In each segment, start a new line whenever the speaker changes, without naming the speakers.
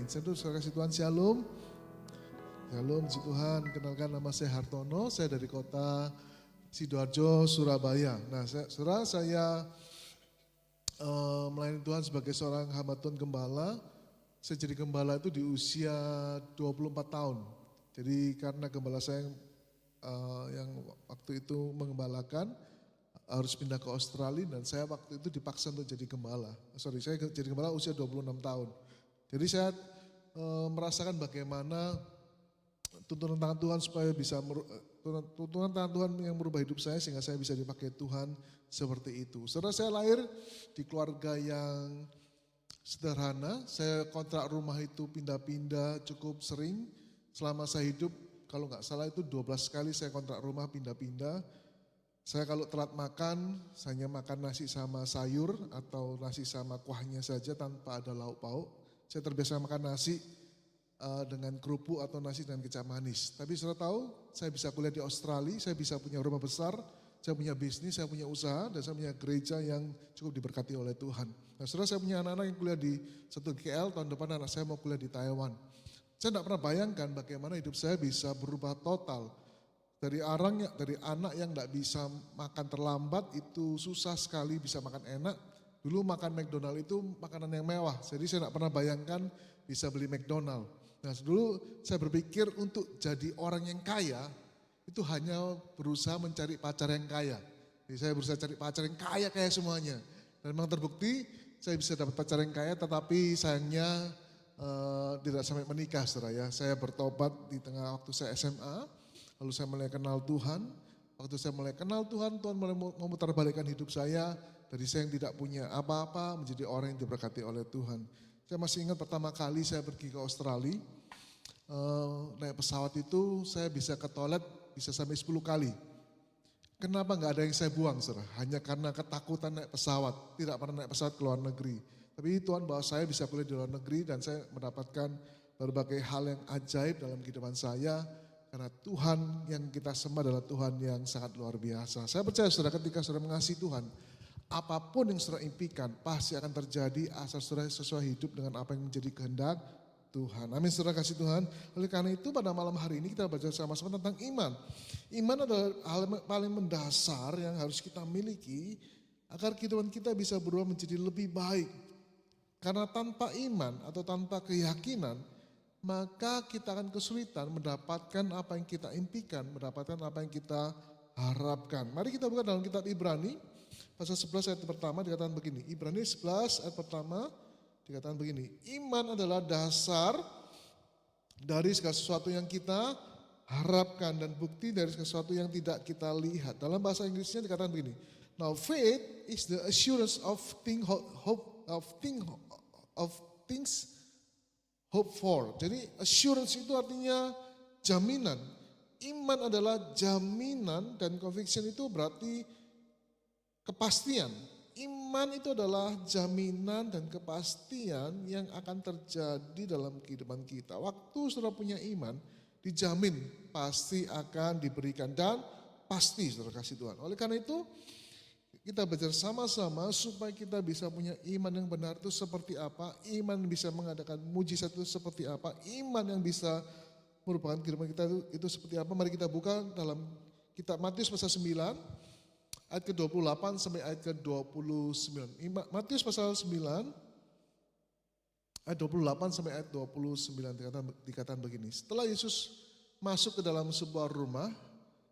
Saya dulu saudara kasih Tuhan Shalom. Shalom puji Tuhan, kenalkan nama saya Hartono, saya dari kota Sidoarjo, Surabaya. Nah saudara saya melayani Tuhan sebagai seorang hamba Tuhan gembala. Saya jadi gembala itu di usia 24 tahun. Jadi karena gembala saya yang waktu itu mengembalakan harus pindah ke Australia dan saya waktu itu dipaksa untuk jadi gembala. Saya jadi gembala usia 26 tahun. Jadi saya merasakan bagaimana tuntunan tangan Tuhan supaya bisa tuntunan tangan Tuhan yang merubah hidup saya sehingga saya bisa dipakai Tuhan seperti itu. Setelah saya lahir di keluarga yang sederhana, saya kontrak rumah itu pindah-pindah cukup sering selama saya hidup. Kalau nggak salah itu 12 kali saya kontrak rumah pindah-pindah. Saya kalau telat makan, saya makan nasi sama sayur atau nasi sama kuahnya saja tanpa ada lauk pauk. Saya terbiasa makan nasi dengan kerupuk atau nasi dengan kecap manis. Tapi sudah tahu, saya bisa kuliah di Australia, saya bisa punya rumah besar, saya punya bisnis, saya punya usaha, dan saya punya gereja yang cukup diberkati oleh Tuhan. Nah setelah saya punya anak-anak yang kuliah di satu KL, tahun depan anak saya mau kuliah di Taiwan. Saya tidak pernah bayangkan bagaimana hidup saya bisa berubah total. Dari anak yang tidak bisa makan terlambat itu susah sekali bisa makan enak. Dulu makan McDonald itu makanan yang mewah, jadi saya tidak pernah bayangkan bisa beli McDonald. Nah dulu saya berpikir untuk jadi orang yang kaya itu hanya berusaha mencari pacar yang kaya. Jadi saya berusaha cari pacar yang kaya semuanya. Dan memang terbukti saya bisa dapat pacar yang kaya tetapi sayangnya tidak sampai menikah saudara ya. Saya bertobat di tengah waktu saya SMA, lalu saya mulai kenal Tuhan. Waktu saya mulai kenal Tuhan, Tuhan mulai memutarbalikkan hidup saya. Dari saya yang tidak punya apa-apa menjadi orang yang diberkati oleh Tuhan. Saya masih ingat pertama kali saya pergi ke Australia, naik pesawat itu saya bisa ke toilet bisa sampai 10 kali. Kenapa nggak ada yang saya buang saudara? Hanya karena ketakutan naik pesawat, tidak pernah naik pesawat ke luar negeri. Tapi Tuhan bawa saya bisa kuliah di luar negeri dan saya mendapatkan berbagai hal yang ajaib dalam kehidupan saya. Karena Tuhan yang kita sembah adalah Tuhan yang sangat luar biasa. Saya percaya saudara ketika saudara mengasihi Tuhan, apapun yang saudara impikan pasti akan terjadi asal saudara sesuai hidup dengan apa yang menjadi kehendak Tuhan. Amin saudara kasih Tuhan. Oleh karena itu pada malam hari ini kita belajar sama-sama tentang iman. Iman adalah hal yang paling mendasar yang harus kita miliki agar kehidupan kita bisa berubah menjadi lebih baik. Karena tanpa iman atau tanpa keyakinan maka kita akan kesulitan mendapatkan apa yang kita impikan, mendapatkan apa yang kita harapkan. Mari kita buka dalam kitab Ibrani, pasal 11 ayat pertama dikatakan begini. Ibrani 11 ayat pertama dikatakan begini. Iman adalah dasar dari segala sesuatu yang kita harapkan dan bukti dari segala sesuatu yang tidak kita lihat. Dalam bahasa Inggrisnya dikatakan begini. Now faith is the assurance of things hope for. Jadi assurance itu artinya jaminan. Iman adalah jaminan dan conviction itu berarti kepastian. Iman itu adalah jaminan dan kepastian yang akan terjadi dalam kehidupan kita. Waktu saudara punya iman, dijamin pasti akan diberikan dan pasti saudara kasih Tuhan. Oleh karena itu kita belajar sama-sama supaya kita bisa punya iman yang benar itu seperti apa, iman bisa mengadakan mujizat itu seperti apa, iman yang bisa merupakan kehidupan kita itu seperti apa. Mari kita buka dalam kitab Matius pasal 9 ayat ke-28 sampai ayat ke-29. Matius pasal 9 ayat 28 sampai ayat 29 dikatakan begini. Setelah Yesus masuk ke dalam sebuah rumah,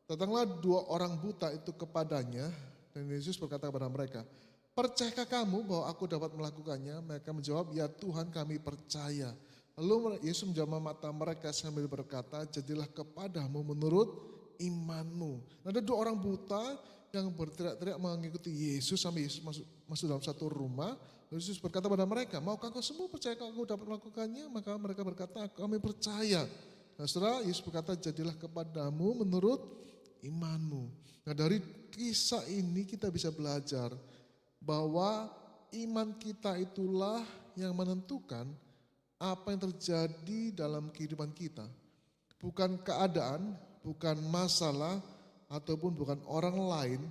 datanglah dua orang buta itu kepadanya. Dan Yesus berkata kepada mereka, percayakah kamu bahwa aku dapat melakukannya? Mereka menjawab, ya Tuhan kami percaya. Lalu Yesus menjamah mata mereka sambil berkata, jadilah kepadamu menurut imanmu. Ada dua orang buta yang berteriak-teriak mengikuti Yesus sampai Yesus masuk dalam satu rumah. Lalu Yesus berkata pada mereka, maukah kau semua percaya kalau aku dapat melakukannya? Maka mereka berkata, kami percaya. Nah setelah Yesus berkata, jadilah kepadamu menurut imanmu. Nah dari kisah ini kita bisa belajar bahwa iman kita itulah yang menentukan apa yang terjadi dalam kehidupan kita. Bukan keadaan, bukan masalah, ataupun bukan orang lain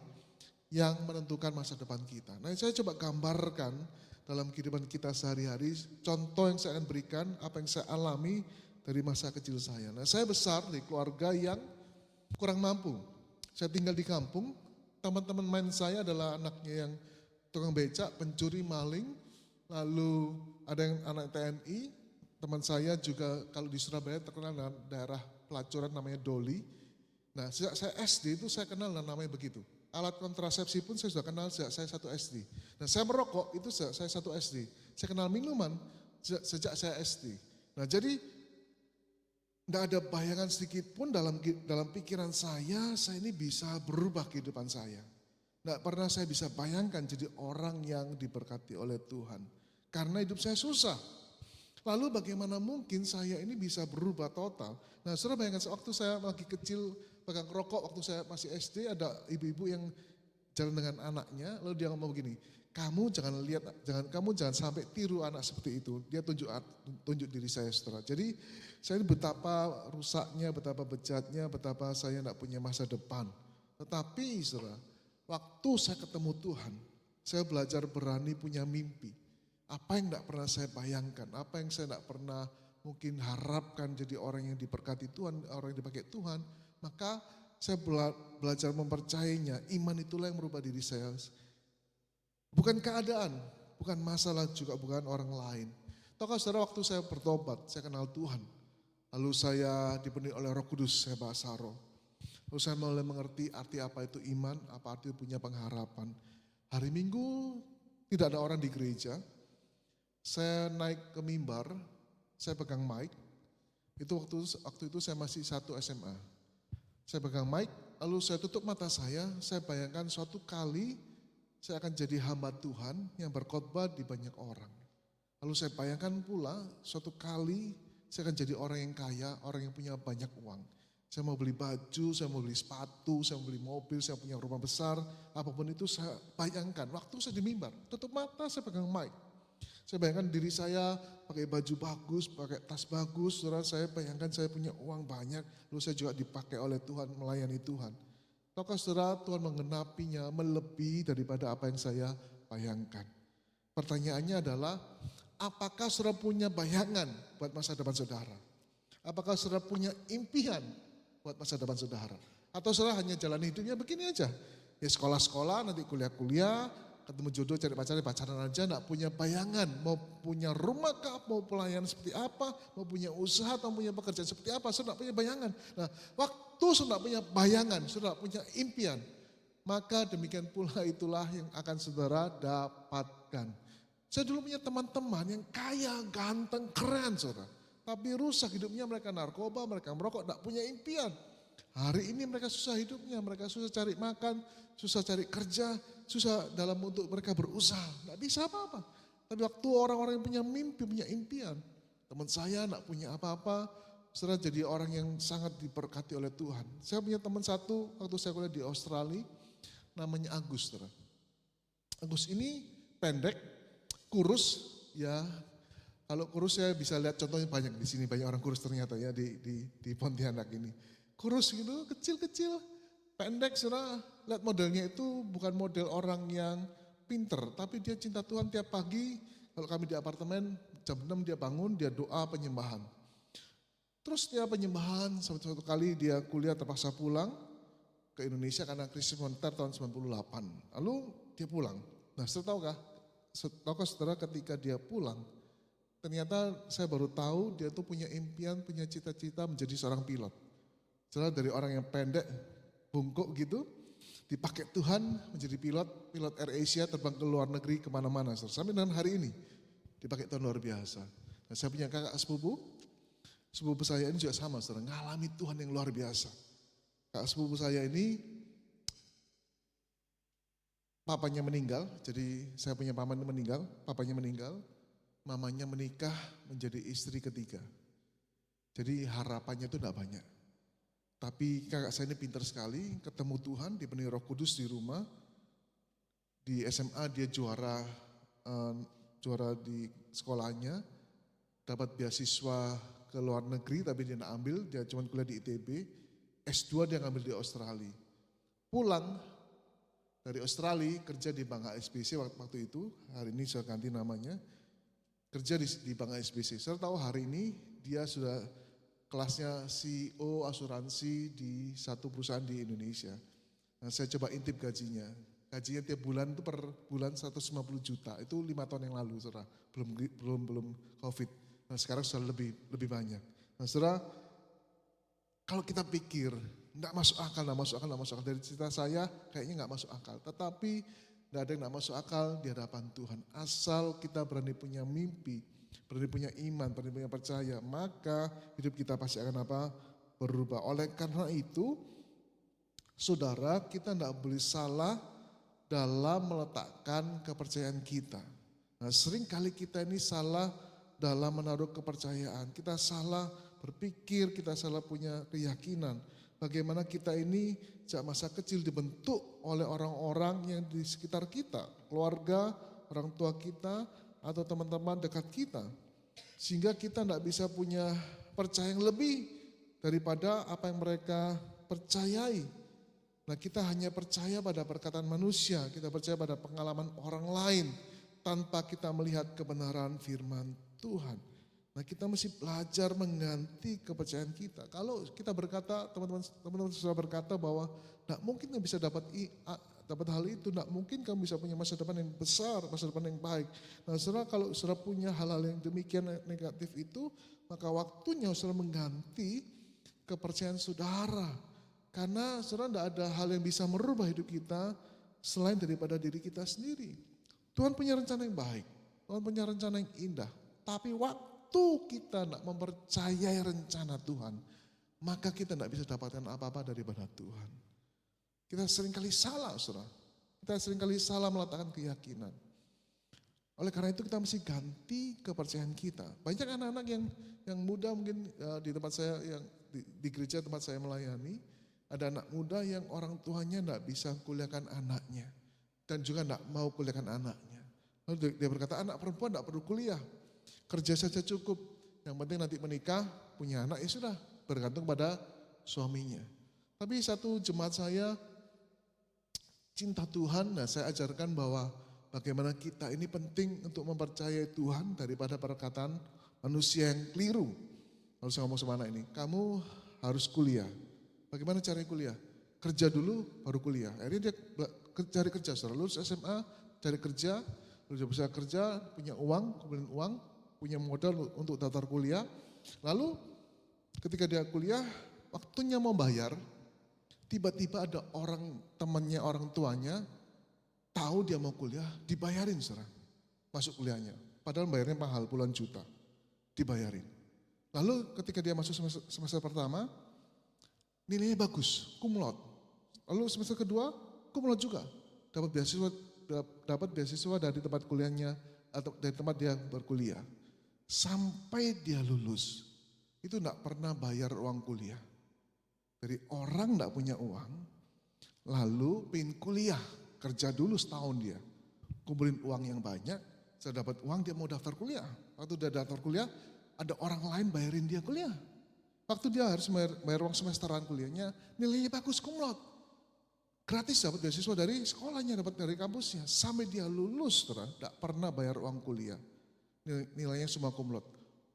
yang menentukan masa depan kita. Nah saya coba gambarkan dalam kehidupan kita sehari-hari. Contoh yang saya akan berikan, apa yang saya alami dari masa kecil saya. Nah, saya besar di keluarga yang kurang mampu. Saya tinggal di kampung, teman-teman main saya adalah anaknya yang tukang becak, pencuri, maling, lalu ada yang anak TNI, teman saya juga kalau di Surabaya terkenal dengan daerah pelacuran namanya Doli. Nah, sejak saya SD itu saya kenal namanya begitu. Alat kontrasepsi pun saya sudah kenal sejak saya 1 SD. Nah, saya merokok itu sejak saya 1 SD. Saya kenal minuman sejak saya SD. Nah, jadi tidak ada bayangan sedikit pun dalam pikiran saya ini bisa berubah kehidupan saya. Tidak pernah saya bisa bayangkan jadi orang yang diberkati oleh Tuhan. Karena hidup saya susah. Lalu bagaimana mungkin saya ini bisa berubah total. Nah, saudara bayangkan waktu saya lagi kecil pegang rokok, waktu saya masih SD ada ibu-ibu yang jalan dengan anaknya, lalu dia ngomong begini, kamu jangan sampai tiru anak seperti itu. Dia tunjuk diri saya, saudara. Jadi saya ini betapa rusaknya, betapa bejatnya, betapa saya tidak punya masa depan. Tetapi saudara, waktu saya ketemu Tuhan, saya belajar berani punya mimpi. Apa yang tidak pernah saya bayangkan, apa yang saya tidak pernah mungkin harapkan jadi orang yang diberkati Tuhan, orang yang dipakai Tuhan, maka saya belajar mempercayainya. Iman itulah yang merubah diri saya. Bukan keadaan, bukan masalah juga bukan orang lain. Tahukah saudara waktu saya bertobat, saya kenal Tuhan. Lalu saya dipenuhi oleh Roh Kudus, saya bahasa roh. Lalu saya mulai mengerti arti apa itu iman, apa arti punya pengharapan. Hari Minggu tidak ada orang di gereja. Saya naik ke mimbar, saya pegang mic. Itu waktu itu saya masih 1 SMA. Saya pegang mic, lalu saya tutup mata saya bayangkan suatu kali saya akan jadi hamba Tuhan yang berkhotbah di banyak orang. Lalu saya bayangkan pula suatu kali saya akan jadi orang yang kaya, orang yang punya banyak uang. Saya mau beli baju, saya mau beli sepatu, saya mau beli mobil, saya punya rumah besar, apapun itu saya bayangkan. Waktu saya di mimbar, tutup mata saya pegang mic. Saya bayangkan diri saya pakai baju bagus, pakai tas bagus, saudara saya bayangkan saya punya uang banyak, lalu saya juga dipakai oleh Tuhan, melayani Tuhan. Tahukah saudara Tuhan menggenapinya melebihi daripada apa yang saya bayangkan. Pertanyaannya adalah, apakah saudara punya bayangan buat masa depan saudara? Apakah saudara punya impian buat masa depan saudara? Atau saudara hanya jalan hidupnya begini aja? Ya sekolah-sekolah, nanti kuliah-kuliah, ketemu jodoh, cari pacaran aja, enggak punya bayangan, mau punya rumah kah, mau pelayanan seperti apa, mau punya usaha atau punya pekerjaan seperti apa, sudah enggak punya bayangan. Nah, waktu sudah punya bayangan, sudah punya impian, maka demikian pula itulah yang akan saudara dapatkan. Saya dulu punya teman-teman yang kaya, ganteng, keren saudara, tapi rusak hidupnya, mereka narkoba, mereka merokok, enggak punya impian. Hari ini mereka susah hidupnya, mereka susah cari makan, susah cari kerja, susah dalam untuk mereka berusaha. Nggak bisa apa-apa. Tapi waktu orang-orang yang punya mimpi, punya impian. Teman saya nggak punya apa-apa, saudara jadi orang yang sangat diberkati oleh Tuhan. Saya punya teman satu waktu saya kuliah di Australia, namanya Agus. Saudara. Agus ini pendek, kurus, ya. Kalau kurus saya bisa lihat contohnya banyak di sini, banyak orang kurus ternyata ya di Pontianak ini. Kurus gitu, kecil-kecil, pendek, saudara. Lihat modelnya itu bukan model orang yang pinter, tapi dia cinta Tuhan tiap pagi. Kalau kami di apartemen, jam 6 dia bangun, dia doa penyembahan. Terus dia penyembahan, suatu kali dia kuliah terpaksa pulang ke Indonesia karena krisis moneter tahun 98. Lalu dia pulang. Nah, tahukah saudara ketika dia pulang, ternyata saya baru tahu dia tuh punya impian, punya cita-cita menjadi seorang pilot. Saudara dari orang yang pendek, bungkuk gitu, dipakai Tuhan menjadi pilot Air Asia terbang ke luar negeri kemana-mana. Sampai dengan hari ini, dipakai Tuhan luar biasa. Nah, saya punya kakak sepupu saya ini juga sama, saudara, ngalami Tuhan yang luar biasa. Kakak sepupu saya ini, papanya meninggal, jadi saya punya paman meninggal, papanya meninggal, mamanya menikah menjadi istri ketiga. Jadi harapannya itu tidak banyak. Tapi kakak saya ini pintar sekali, ketemu Tuhan, dipenuhi Roh Kudus di rumah. Di SMA dia juara di sekolahnya, dapat beasiswa ke luar negeri tapi dia tidak ambil, dia cuma kuliah di ITB. S2 dia ngambil di Australia. Pulang, dari Australia, kerja di Bank HSBC waktu itu, hari ini sudah ganti namanya, kerja di Bank HSBC. Saya tahu hari ini dia sudah kelasnya CEO asuransi di satu perusahaan di Indonesia. Nah, saya coba intip gajinya. Gajinya tiap bulan itu per bulan 150 juta. Itu 5 tahun yang lalu, saudara. Belum COVID. Nah, sekarang sudah lebih banyak. Nah, saudara, kalau kita pikir enggak masuk akal. Dari cerita saya kayaknya enggak masuk akal. Tetapi enggak ada yang enggak masuk akal di hadapan Tuhan. Asal kita berani punya mimpi, berani punya iman, berani punya percaya, maka hidup kita pasti akan apa? Berubah. Oleh karena itu, saudara, kita enggak boleh salah dalam meletakkan kepercayaan kita. Nah, sering kali kita ini salah dalam menaruh kepercayaan. Kita salah berpikir, kita salah punya keyakinan. Bagaimana kita ini sejak masa kecil dibentuk oleh orang-orang yang di sekitar kita, keluarga, orang tua kita, atau teman-teman dekat kita. Sehingga kita tidak bisa punya percaya yang lebih daripada apa yang mereka percayai. Nah, kita hanya percaya pada perkataan manusia, kita percaya pada pengalaman orang lain tanpa kita melihat kebenaran firman Tuhan. Nah, kita mesti belajar mengganti kepercayaan kita. Kalau kita berkata, teman-teman sudah berkata bahwa tidak mungkin kamu bisa dapat hal itu, tidak mungkin kamu bisa punya masa depan yang besar, masa depan yang baik. Nah, saudara, kalau saudara punya hal-hal yang demikian negatif itu, maka waktunya saudara mengganti kepercayaan saudara. Karena saudara tidak ada hal yang bisa merubah hidup kita selain daripada diri kita sendiri. Tuhan punya rencana yang baik, Tuhan punya rencana yang indah. Tapi waktu kita tidak mempercayai rencana Tuhan, maka kita tidak bisa dapatkan apa-apa daripada Tuhan. Kita seringkali salah, saudara. Kita seringkali salah meletakkan keyakinan. Oleh karena itu kita mesti ganti kepercayaan kita. Banyak anak-anak yang muda mungkin di tempat saya, yang di gereja tempat saya melayani, ada anak muda yang orang tuanya tidak bisa kuliahkan anaknya. Dan juga tidak mau kuliahkan anaknya. Lalu dia berkata, anak perempuan tidak perlu kuliah. Kerja saja cukup. Yang penting nanti menikah, punya anak, ya sudah. Bergantung pada suaminya. Tapi satu jemaat saya, cinta Tuhan, nah saya ajarkan bahwa bagaimana kita ini penting untuk mempercayai Tuhan daripada perkataan manusia yang keliru. Lalu saya ngomong sama anak ini, kamu harus kuliah. Bagaimana caranya kuliah? Kerja dulu baru kuliah. Akhirnya dia cari kerja, setelah lulus SMA, cari kerja, lalu dia bisa kerja, punya uang, kumpulin uang, punya modal untuk daftar kuliah. Lalu ketika dia kuliah, waktunya mau bayar, tiba-tiba ada orang temannya, orang tuanya, tahu dia mau kuliah, dibayarin saudara, masuk kuliahnya. Padahal bayarnya mahal, puluhan juta, dibayarin. Lalu ketika dia masuk semester pertama, nilainya bagus, cum laude. Lalu semester kedua, cum laude juga. Dapat beasiswa dari tempat kuliahnya atau dari tempat dia berkuliah. Sampai dia lulus, itu enggak pernah bayar uang kuliah. Dari orang enggak punya uang, lalu pengen kuliah, kerja dulu setahun dia. Kumpulin uang yang banyak, setelah dapat uang dia mau daftar kuliah. Waktu dia daftar kuliah, ada orang lain bayarin dia kuliah. Waktu dia harus bayar uang semesteran kuliahnya, nilainya bagus, cum laude. Gratis dapat beasiswa dari sekolahnya, dapat dari kampusnya. Sampai dia lulus, tidak pernah bayar uang kuliah. Nilainya semua cum laude.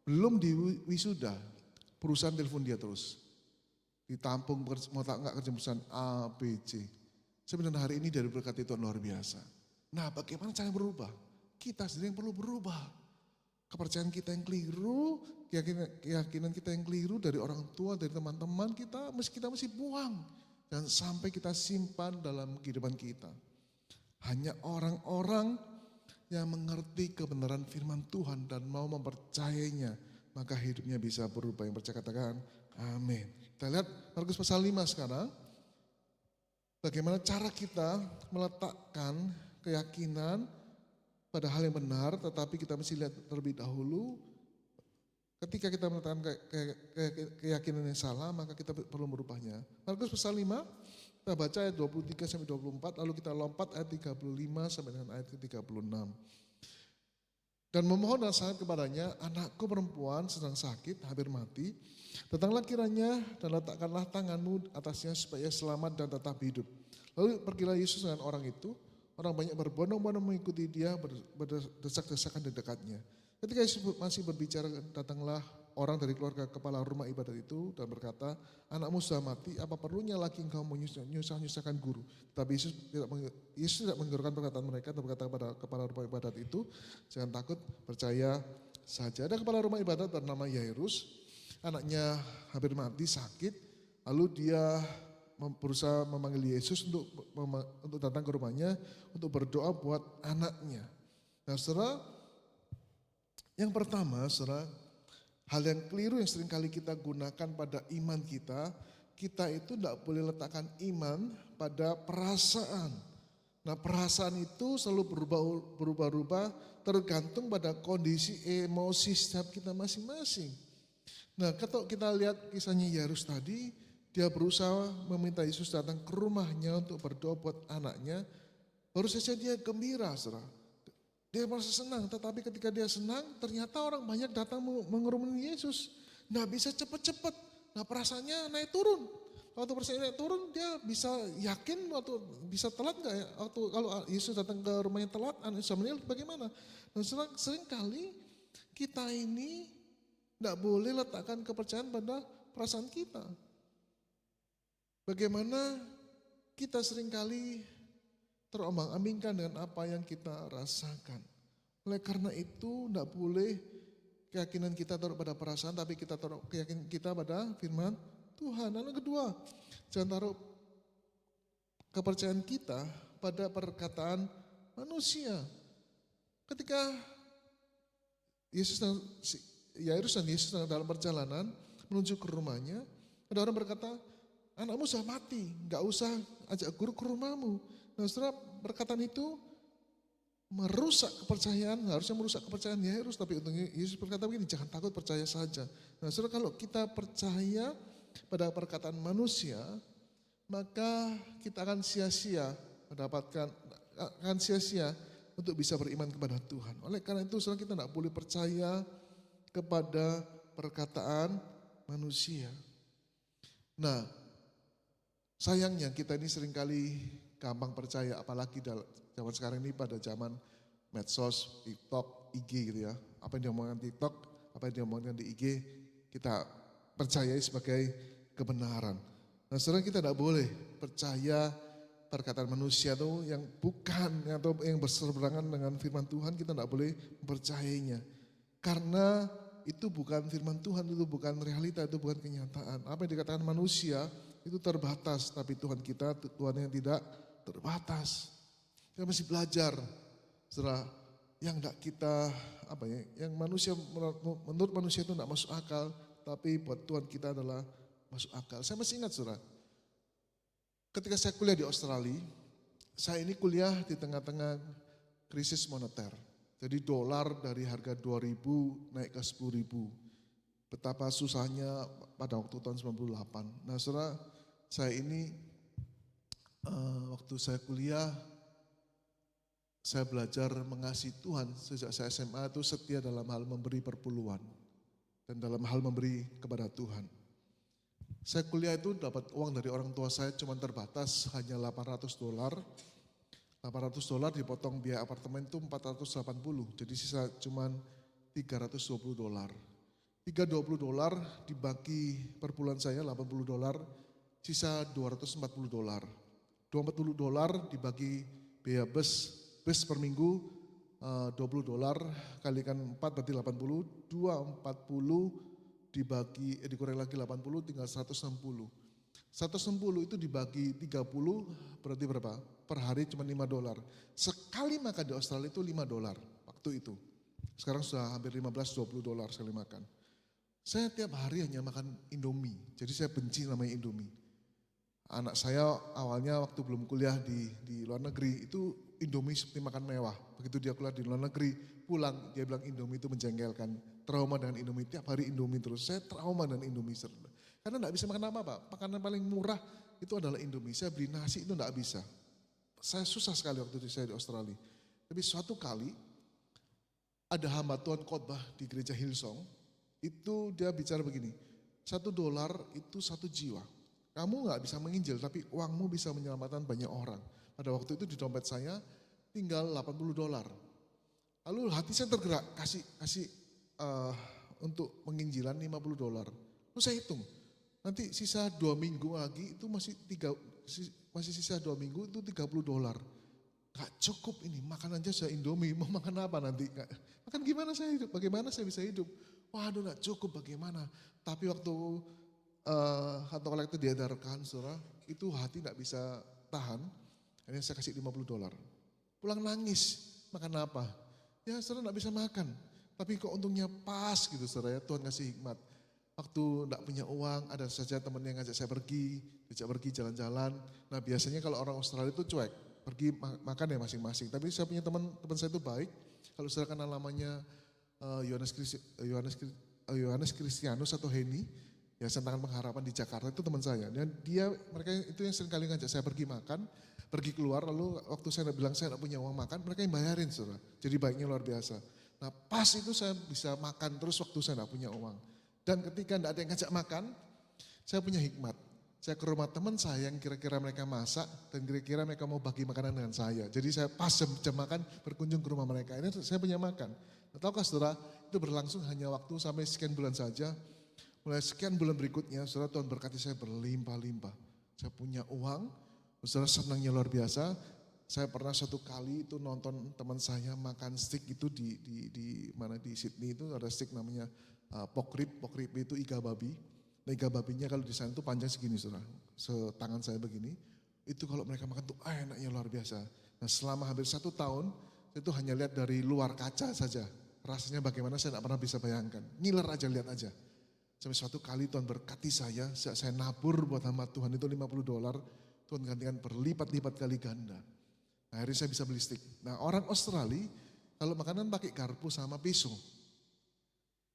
Belum di wisuda, perusahaan telepon dia terus. Ditampung, mau tak enggak kerja perusahaan A, B, C. Sebenarnya hari ini dari berkat itu luar biasa. Nah, bagaimana cara berubah? Kita sendiri yang perlu berubah. Kepercayaan kita yang keliru, keyakinan kita yang keliru dari orang tua, dari teman-teman kita mesti buang. Dan sampai kita simpan dalam kehidupan kita. Hanya orang-orang yang mengerti kebenaran firman Tuhan dan mau mempercayainya, maka hidupnya bisa berubah. Yang percaya katakan, amin. Kita lihat Markus pasal 5 sekarang. Bagaimana cara kita meletakkan keyakinan pada hal yang benar, tetapi kita mesti lihat terlebih dahulu. Ketika kita meletakkan keyakinan yang salah, maka kita perlu merubahnya. Markus pasal 5, kita baca ayat 23 sampai 24, lalu kita lompat ayat 35 sampai dengan ayat ke-36. Dan memohon nasihat kepadanya, anakku perempuan sedang sakit, hampir mati. Datanglah kiranya dan letakkanlah tanganmu atasnya supaya selamat dan tetap hidup. Lalu pergilah Yesus dengan orang itu, orang banyak berbondong-bondong mengikuti dia, berdesak-desakan di dekatnya. Ketika Yesus masih berbicara, datanglah orang dari keluarga kepala rumah ibadat itu dan berkata, anakmu sudah mati, apa perlunya lagi engkau menyusah-nyusahkan guru? Tapi Yesus tidak mengguraukan perkataan mereka dan berkata kepada kepala rumah ibadat itu, jangan takut, percaya saja. Ada kepala rumah ibadat bernama Yairus, anaknya hampir mati sakit, lalu dia berusaha memanggil Yesus untuk datang ke rumahnya untuk berdoa buat anaknya. Nah, saudara, yang pertama, saudara, hal yang keliru yang sering kali kita gunakan pada iman kita itu tidak boleh letakkan iman pada perasaan. Nah, perasaan itu selalu berubah-ubah tergantung pada kondisi emosi setiap kita masing-masing. Nah, kalau kita lihat kisahnya Yairus tadi, dia berusaha meminta Yesus datang ke rumahnya untuk berdoa buat anaknya. Baru saja dia gembira, saudara. Dia merasa senang, tetapi ketika dia senang, ternyata orang banyak datang mengerumuni Yesus. Nah, bisa cepat-cepat. Nah, perasaannya naik turun. Waktu perasaannya naik turun, dia bisa yakin waktu bisa telat nggak ya? Waktu kalau Yesus datang ke rumahnya telat, Samuel bagaimana? Dan sering kali kita ini tidak boleh letakkan kepercayaan pada perasaan kita. Bagaimana kita seringkali terombang-ambingkan dengan apa yang kita rasakan. Oleh karena itu tidak boleh keyakinan kita taruh pada perasaan, tapi kita taruh keyakinan kita pada firman Tuhan. Dan yang kedua, jangan taruh kepercayaan kita pada perkataan manusia. Ketika Yairus dan Yesus dalam perjalanan menuju ke rumahnya, ada orang berkata, anakmu sudah mati, gak usah ajak guru ke rumahmu. Nah, setelah perkataan itu merusak kepercayaan, harusnya merusak kepercayaan Yairus, tapi untungnya Yesus berkata begini, jangan takut, percaya saja. Nah, saudara, kalau kita percaya pada perkataan manusia, maka kita akan sia-sia untuk bisa beriman kepada Tuhan. Oleh karena itu, saudara, kita tidak boleh percaya kepada perkataan manusia. Nah, sayangnya kita ini seringkali gampang percaya, apalagi dalam zaman sekarang ini pada zaman medsos, TikTok, IG gitu ya. Apa yang diomongkan TikTok, apa yang diomongkan di IG, kita percayai sebagai kebenaran. Nah, saudara, kita tidak boleh percaya perkataan manusia itu yang bukan atau yang berseberangan dengan firman Tuhan, kita tidak boleh mempercayainya. Karena itu bukan firman Tuhan, itu bukan realita, itu bukan kenyataan. Apa yang dikatakan manusia itu terbatas, tapi Tuhan kita Tuhan yang tidak terbatas. Kita masih belajar, saudara, yang tidak kita yang manusia menurut manusia itu tidak masuk akal, tapi buat Tuhan kita adalah masuk akal. Saya masih ingat, saudara, ketika saya kuliah di Australia, saya ini kuliah di tengah-tengah krisis moneter. Jadi dolar dari harga 2.000 naik ke 10.000. Betapa susahnya pada waktu tahun 98. Nah, saudara, saya ini waktu saya kuliah, saya belajar mengasihi Tuhan sejak saya SMA itu setia dalam hal memberi perpuluhan dan dalam hal memberi kepada Tuhan. Saya kuliah itu dapat uang dari orang tua saya cuma terbatas, hanya $800. $800 dipotong biaya apartemen itu 480, jadi sisa cuma $320. $320 dibagi per bulan saya $80, sisa $240. $240 dibagi biaya bus per minggu $20 kalikan 4 berarti 80, 240 dikurang lagi 80 tinggal 160. 160 itu dibagi 30 berarti berapa? Per hari cuma $5. Sekali makan di Australia itu $5 waktu itu. Sekarang sudah hampir $15-20 sekali makan. Saya tiap hari hanya makan Indomie, jadi saya benci namanya Indomie. Anak saya awalnya waktu belum kuliah di luar negeri itu Indomie seperti makan mewah. Begitu dia kuliah di luar negeri, pulang dia bilang Indomie itu menjengkelkan. Trauma dengan Indomie, tiap hari Indomie terus. Saya trauma dengan Indomie. Karena enggak bisa makan apa-apa, makanan paling murah itu adalah Indomie. Saya beli nasi itu enggak bisa. Saya susah sekali waktu itu saya di Australia. Tapi suatu kali ada hamba Tuhan khotbah di gereja Hillsong, itu dia bicara begini, $1 itu 1 jiwa. Kamu nggak bisa menginjil, tapi uangmu bisa menyelamatkan banyak orang. Pada waktu itu di dompet saya tinggal $80. Lalu hati saya tergerak, kasih kasih eh, untuk penginjilan $50. Lalu saya hitung, nanti sisa 2 minggu lagi itu masih sisa 2 minggu itu $30. Gak cukup ini, makan aja saya Indomie, mau makan apa nanti? Makan gimana saya hidup, bagaimana saya bisa hidup? Waduh gak cukup bagaimana? Tapi waktu kantong kolektor diedarkan saudara, itu hati gak bisa tahan, akhirnya saya kasih $50. Pulang nangis, makan apa? Ya saudara gak bisa makan, tapi kok untungnya pas gitu saudara ya, Tuhan kasih hikmat. Waktu gak punya uang, ada saja teman yang ngajak saya pergi, jalan-jalan. Nah biasanya kalau orang Australia itu cuek, pergi makan ya masing-masing. Tapi saya punya teman saya itu baik, kalau saudara kenal namanya Yohanes Kristianus atau Heni, ya Tangan Pengharapan di Jakarta itu teman saya. Dan mereka itu yang sering kali ngajak saya pergi makan, pergi keluar, lalu waktu saya bilang saya tidak punya uang makan, mereka yang bayarin saudara. Jadi baiknya luar biasa. Nah pas itu saya bisa makan terus waktu saya tidak punya uang. Dan ketika tidak ada yang ngajak makan, saya punya hikmat. Saya ke rumah teman saya yang kira-kira mereka masak dan kira-kira mereka mau bagi makanan dengan saya. Jadi saya pas jam makan berkunjung ke rumah mereka. Ini saya punya makan. Nah, tahukah saudara, itu berlangsung hanya waktu sampai sekian bulan saja. Mulai sekian bulan berikutnya, saudara Tuhan berkati saya berlimpah-limpah. Saya punya uang, saudara senangnya luar biasa. Saya pernah satu kali itu nonton teman saya makan steak itu di Sydney itu ada steak namanya pork rib itu iga babi. Nah, iga babinya kalau di sana itu panjang segini saudara, setangan saya begini. Itu kalau mereka makan tuh enaknya luar biasa. Nah selama hampir 1 tahun, saya itu hanya lihat dari luar kaca saja. Rasanya bagaimana saya tidak pernah bisa bayangkan. Ngiler aja, lihat aja. Sampai suatu kali Tuhan berkati saya nabur buat hamba Tuhan itu $50, Tuhan gantikan berlipat-lipat kali ganda. Nah, akhirnya saya bisa beli steak. Nah orang Australia kalau makanan pakai garpu sama pisau.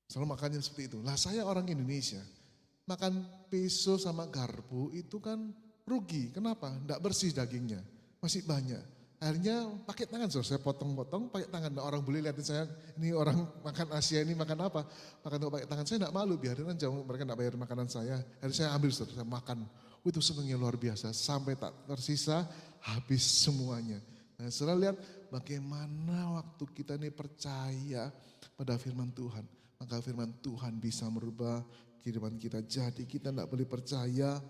Selalu makannya seperti itu. Lah saya orang Indonesia, makan pisau sama garpu itu kan rugi. Kenapa? Tidak bersih dagingnya, masih banyak. Akhirnya pakai tangan, saya potong-potong pakai tangan. Nah, orang boleh lihatin saya, ini orang makan Asia ini makan apa? Makan pakai tangan, saya tidak malu, biarin aja mereka tidak bayar makanan saya. Akhirnya saya ambil, saya makan. Itu senangnya luar biasa, sampai tak tersisa, habis semuanya. Nah saudara lihat bagaimana waktu kita ini percaya pada firman Tuhan. Maka firman Tuhan bisa merubah kehidupan kita. Jadi kita tidak boleh percaya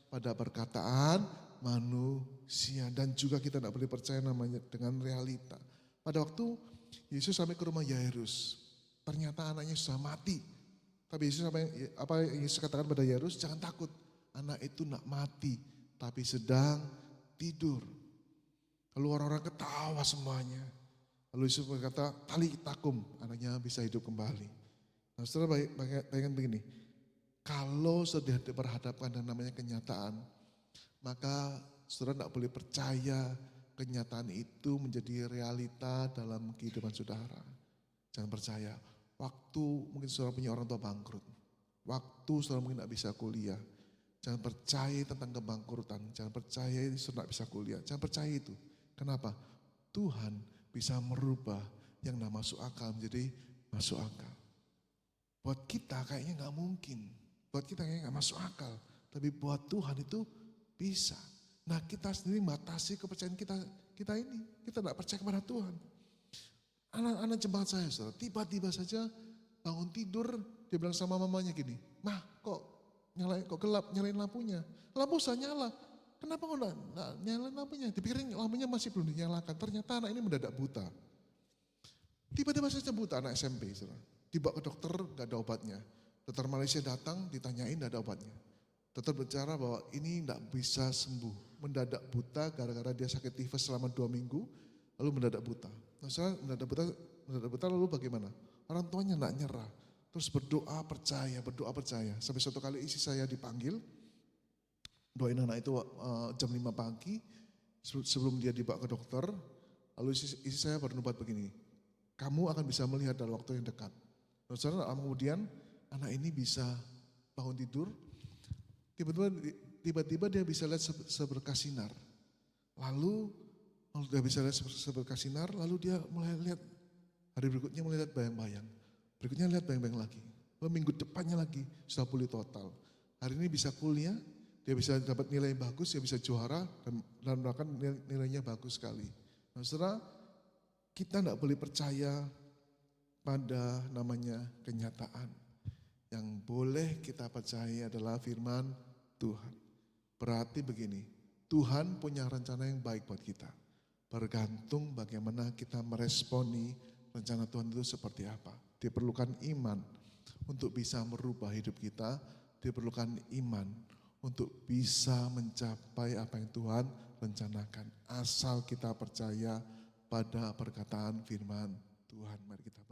pada perkataan manusia. Dan juga kita tidak boleh percaya namanya dengan realita. Pada waktu Yesus sampai ke rumah Yairus, ternyata anaknya sudah mati. Tapi Yesus apa yang Yesus katakan pada Yairus, jangan takut. Anak itu tidak mati, tapi sedang tidur. Lalu orang-orang ketawa semuanya. Lalu Yesus berkata, tali takum, anaknya bisa hidup kembali. Nah saudara bayangkan begini, kalau sudah diperhadapkan dengan namanya kenyataan, maka saudara tidak boleh percaya kenyataan itu menjadi realita dalam kehidupan saudara. Jangan percaya, waktu mungkin saudara punya orang tua bangkrut, waktu saudara mungkin tidak bisa kuliah, jangan percaya tentang kebangkrutan, jangan percaya saudara tidak bisa kuliah, jangan percaya itu. Kenapa? Tuhan bisa merubah yang tidak masuk akal menjadi masuk akal. Buat kita kayaknya gak mungkin, buat kita kayaknya gak masuk akal. Tapi buat Tuhan itu bisa. Nah kita sendiri batasi kepercayaan kita ini. Kita gak percaya kepada Tuhan. Anak-anak jemaat saya saudara, tiba-tiba saja bangun tidur, dia bilang sama mamanya gini, "Mah kok gelap, nyalain lampunya." Lampu sudah nyala, kenapa kok gak nyalain lampunya? Dipikirin lampunya masih belum dinyalakan, ternyata anak ini mendadak buta. Tiba-tiba saja buta anak SMP saudara. Dibawa ke dokter, gak ada obatnya. Dokter Malaysia datang, ditanyain gak ada obatnya. Dokter bicara bahwa ini gak bisa sembuh. Mendadak buta gara-gara dia sakit tifus selama 2 minggu, lalu mendadak buta. Nah saya mendadak buta lalu bagaimana? Orang tuanya gak nyerah. Terus berdoa percaya. Sampai suatu kali istri saya dipanggil, doain anak itu jam 5 pagi, sebelum dia dibawa ke dokter, lalu istri saya bernubat begini, kamu akan bisa melihat dalam waktu yang dekat. Nah, saudara, kemudian anak ini bisa bangun tidur, tiba-tiba dia bisa lihat seberkas sinar. Lalu dia bisa lihat seberkas sinar, lalu dia mulai lihat, hari berikutnya mulai lihat bayang-bayang. Berikutnya lihat bayang-bayang lagi. Lalu minggu depannya lagi sudah pulih total. Hari ini bisa kuliah, dia bisa dapat nilai yang bagus, dia bisa juara dan bahkan nilainya bagus sekali. Nah, saudara, kita tidak boleh percaya pada namanya kenyataan. Yang boleh kita percaya adalah firman Tuhan. Berarti begini, Tuhan punya rencana yang baik buat kita. Bergantung bagaimana kita meresponi rencana Tuhan itu seperti apa. Diperlukan iman untuk bisa merubah hidup kita, diperlukan iman untuk bisa mencapai apa yang Tuhan rencanakan. Asal kita percaya pada perkataan firman Tuhan. Mari kita